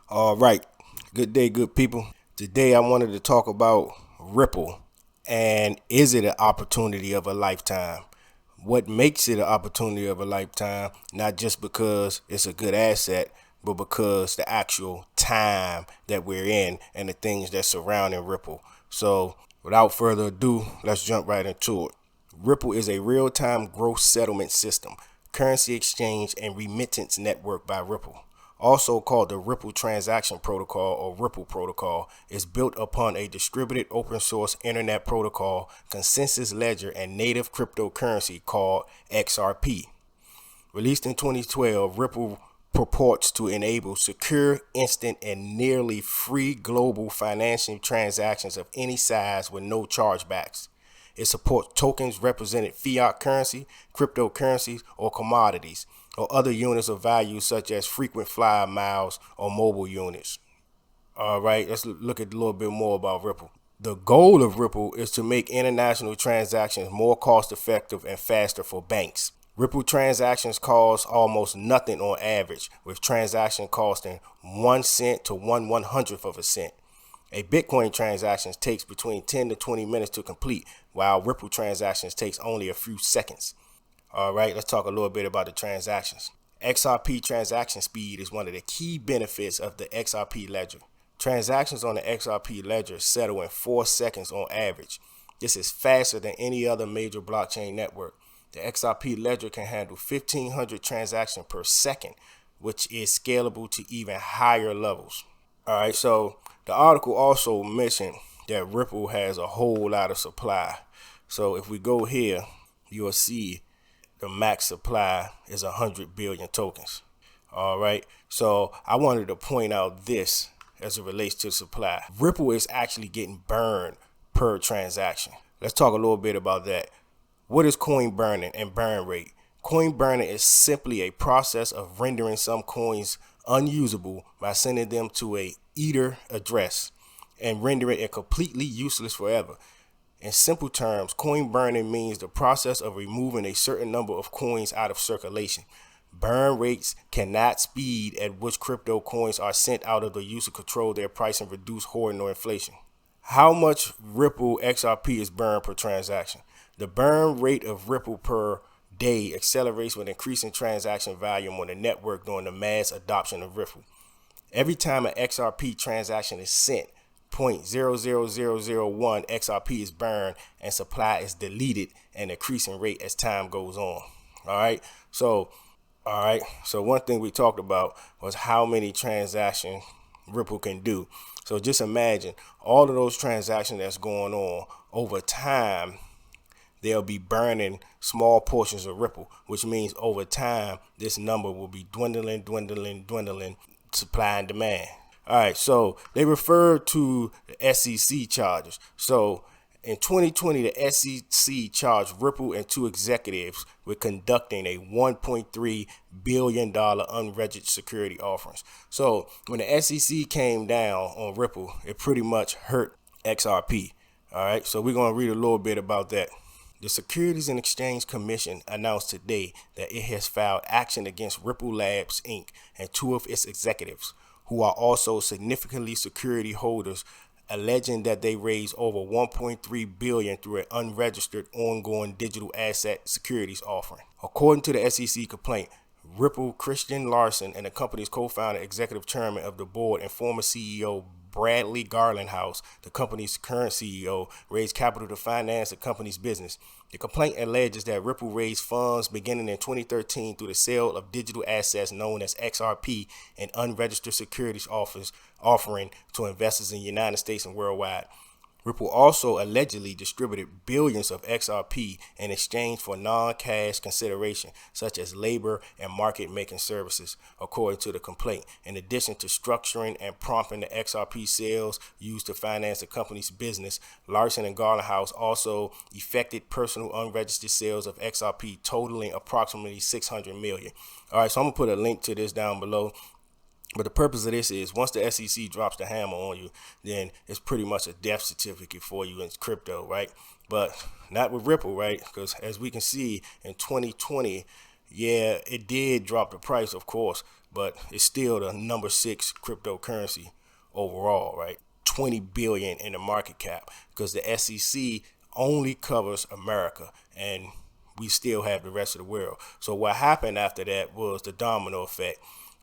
All right. Good day, good people. Today I wanted to talk about Ripple and is it an opportunity of a lifetime? What makes it an opportunity of a lifetime? Not just because it's a good asset, but because the actual time that we're in and the things that surrounding Ripple. So, without further ado, let's jump right into it. Ripple is a real-time gross settlement system, currency exchange, and remittance network by Ripple. Also called the Ripple Transaction Protocol or Ripple Protocol, is built upon a distributed open source internet protocol, consensus ledger, and native cryptocurrency called XRP. Released in 2012, Ripple purports to enable secure, instant, and nearly free global financial transactions of any size with no chargebacks. It supports tokens representing fiat currency, cryptocurrencies, or commodities, or other units of value such as frequent flyer miles or mobile units. All right, let's look at a little bit more about Ripple. The goal of Ripple is to make international transactions more cost effective and faster for banks. Ripple transactions cost almost nothing on average, with transaction costing 1 cent to 1/100th of a cent. A Bitcoin transaction takes between 10 to 20 minutes to complete, while Ripple transactions takes only a few seconds. All right, let's talk a little bit about the transactions. XRP transaction speed is one of the key benefits of the XRP ledger. Transactions on the XRP ledger settle in 4 seconds on average. This is faster than any other major blockchain network. The XRP ledger can handle 1,500 transactions per second, which is scalable to even higher levels. All right, so the article also mentioned that Ripple has a whole lot of supply. So if we go here, you'll see the max supply is 100 billion tokens. All right, so I wanted to point out this as it relates to supply. Ripple is actually getting burned per transaction. Let's talk a little bit about that. What is coin burning and burn rate? Coin burning is simply a process of rendering some coins unusable by sending them to a Ether address and rendering it completely useless forever. In simple terms, coin burning means the process of removing a certain number of coins out of circulation. Burn rates cannot speed at which crypto coins are sent out of the user control their price and reduce hoarding or inflation. How much Ripple XRP is burned per transaction? The burn rate of Ripple per day accelerates with increasing transaction volume on the network during the mass adoption of Ripple. Every time an XRP transaction is sent, 0.00001 XRP is burned and supply is deleted at an increasing rate as time goes on. All right. So one thing we talked about was how many transactions Ripple can do. So just imagine all of those transactions that's going on over time. They'll be burning small portions of Ripple, which means over time, this number will be dwindling, supply and demand. All right, so they refer to the SEC charges. So in 2020, the SEC charged Ripple and two executives with conducting a $1.3 billion unregistered security offerings. So when the SEC came down on Ripple, it pretty much hurt XRP. All right, so we're going to read a little bit about that. The Securities and Exchange Commission announced today that it has filed action against Ripple Labs, Inc. and two of its executives, who are also significantly security holders, alleging that they raised over $1.3 billion through an unregistered ongoing digital asset securities offering. According to the SEC complaint, Ripple Christian Larson and the company's co-founder, executive chairman of the board, and former CEO Bradley Garlinghouse, the company's current CEO, raised capital to finance the company's business. The complaint alleges that Ripple raised funds beginning in 2013 through the sale of digital assets known as XRP and unregistered securities offering to investors in the United States and worldwide. Ripple also allegedly distributed billions of XRP in exchange for non-cash consideration, such as labor and market-making services, according to the complaint. In addition to structuring and prompting the XRP sales used to finance the company's business, Larson and Garlinghouse also effected personal unregistered sales of XRP totaling approximately $600 million. All right, so I'm going to put a link to this down below. But the purpose of this is once the SEC drops the hammer on you, then it's pretty much a death certificate for you in crypto, right? But not with Ripple, right? Because as we can see in 2020, yeah, it did drop the price, of course, but it's still the number 6 cryptocurrency overall, right? 20 billion in the market cap, because the SEC only covers America and we still have the rest of the world. So what happened after that was the domino effect.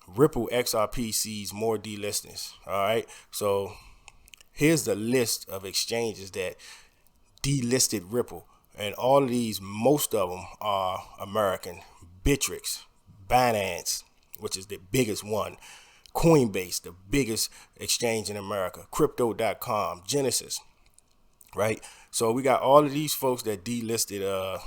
Ripple XRP sees more delistings. All right. So here's the list of exchanges that delisted Ripple. And all of these, most of them are American. Bittrex, Binance, which is the biggest one, Coinbase, the biggest exchange in America, Crypto.com, Genesis, right? So we got all of these folks that delisted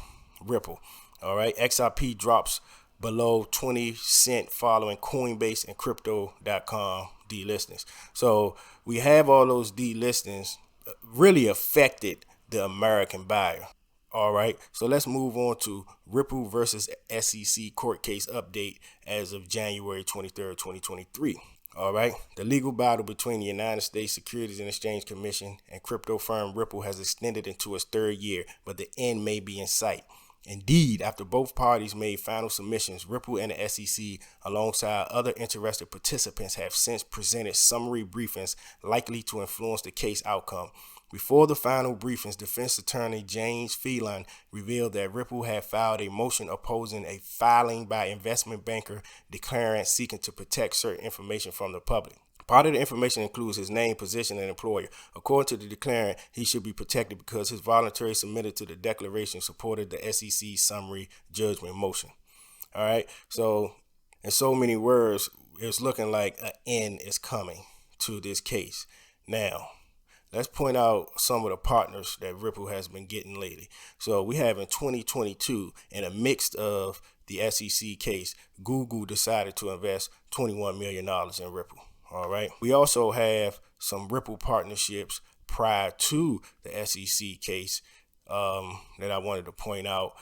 Ripple. All right, XRP drops below 20 cent following Coinbase and Crypto.com delistings. So we have all those delistings really affected the American buyer. All right, so let's move on to Ripple versus SEC court case update as of January 23rd, 2023. All right, the legal battle between the United States Securities and Exchange Commission and crypto firm Ripple has extended into its 3rd year, but the end may be in sight. Indeed, after both parties made final submissions, Ripple and the SEC, alongside other interested participants, have since presented summary briefings likely to influence the case outcome. Before the final briefings, defense attorney James Phelan revealed that Ripple had filed a motion opposing a filing by investment banker declarant seeking to protect certain information from the public. Part of the information includes his name, position, and employer. According to the declarant, he should be protected because his voluntary submitted to the declaration supported the SEC summary judgment motion. All right, so in so many words, it's looking like an end is coming to this case. Now, let's point out some of the partners that Ripple has been getting lately. So we have in 2022, in a mix of the SEC case, Google decided to invest $21 million in Ripple. All right. We also have some Ripple partnerships prior to the SEC case that I wanted to point out.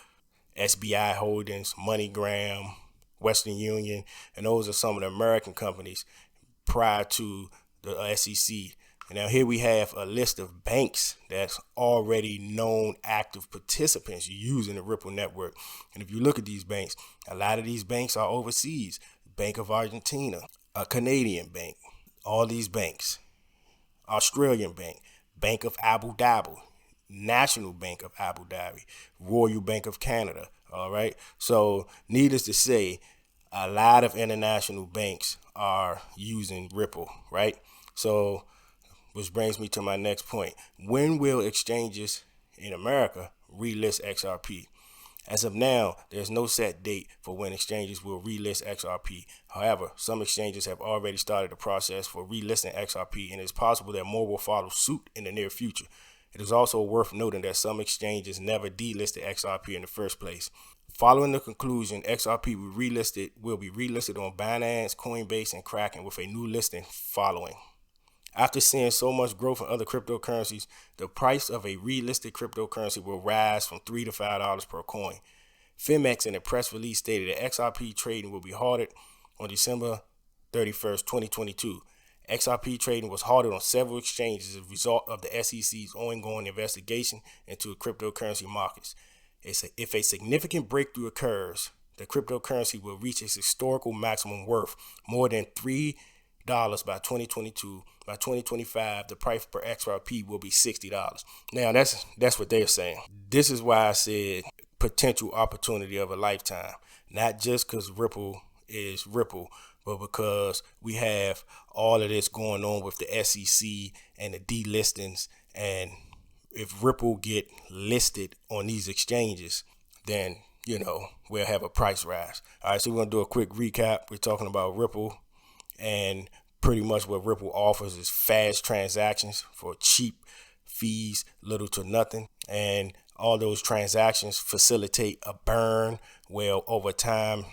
SBI Holdings, MoneyGram, Western Union, and those are some of the American companies prior to the SEC. And now here we have a list of banks that's already known active participants using the Ripple network. And if you look at these banks, a lot of these banks are overseas. Bank of Argentina, a Canadian bank, all these banks, Australian bank, Bank of Abu Dhabi, National Bank of Abu Dhabi, Royal Bank of Canada. All right. So needless to say, a lot of international banks are using Ripple, right? So, which brings me to my next point. When will exchanges in America relist XRP? As of now, there's no set date for when exchanges will relist XRP. However, some exchanges have already started the process for relisting XRP, and it's possible that more will follow suit in the near future. It is also worth noting that some exchanges never delisted XRP in the first place. Following the conclusion, XRP will be relisted on Binance, Coinbase, and Kraken with a new listing following. After seeing so much growth in other cryptocurrencies, the price of a relisted cryptocurrency will rise from $3 to $5 per coin. FIMEX in a press release stated that XRP trading will be halted on December 31st, 2022. XRP trading was halted on several exchanges as a result of the SEC's ongoing investigation into cryptocurrency markets. If a significant breakthrough occurs, the cryptocurrency will reach its historical maximum worth, more than $3 by 2022. By 2025, the price per XRP will be $60. Now that's what they're saying. This is why I said potential opportunity of a lifetime. Not just because Ripple is Ripple, but because we have all of this going on with the SEC and the delistings. And if Ripple get listed on these exchanges, then we'll have a price rise. All right, so we're gonna do a quick recap. We're talking about Ripple. And pretty much what Ripple offers is fast transactions for cheap fees, little to nothing. And all those transactions facilitate a burn. Well, over time,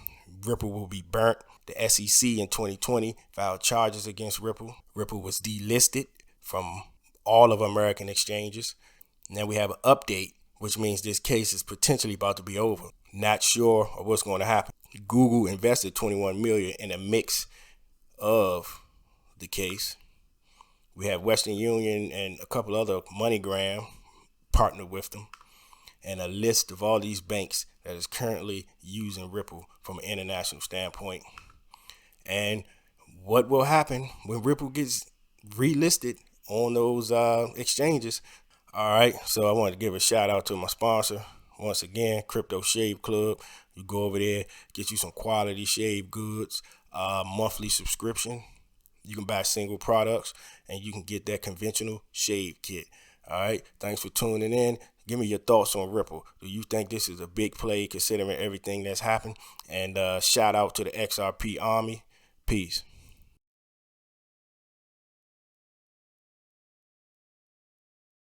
Ripple will be burnt. The SEC in 2020 filed charges against Ripple. Ripple was delisted from all of American exchanges. Now we have an update, which means this case is potentially about to be over. Not sure of what's going to happen. Google invested $21 million in a mix of the case. We have Western Union and a couple other MoneyGram partnered with them, and a list of all these banks that is currently using Ripple from an international standpoint. and what will happen when Ripple gets relisted on those exchanges. All right, so I wanted to give a shout out to my sponsor once again, Crypto Shave Club. You go over there, get you some quality shave goods, monthly subscription. You can buy single products and you can get that conventional shave kit. All right, thanks for tuning in. Give me your thoughts on Ripple. Do you think this is a big play considering everything that's happened? And shout out to the XRP Army. Peace.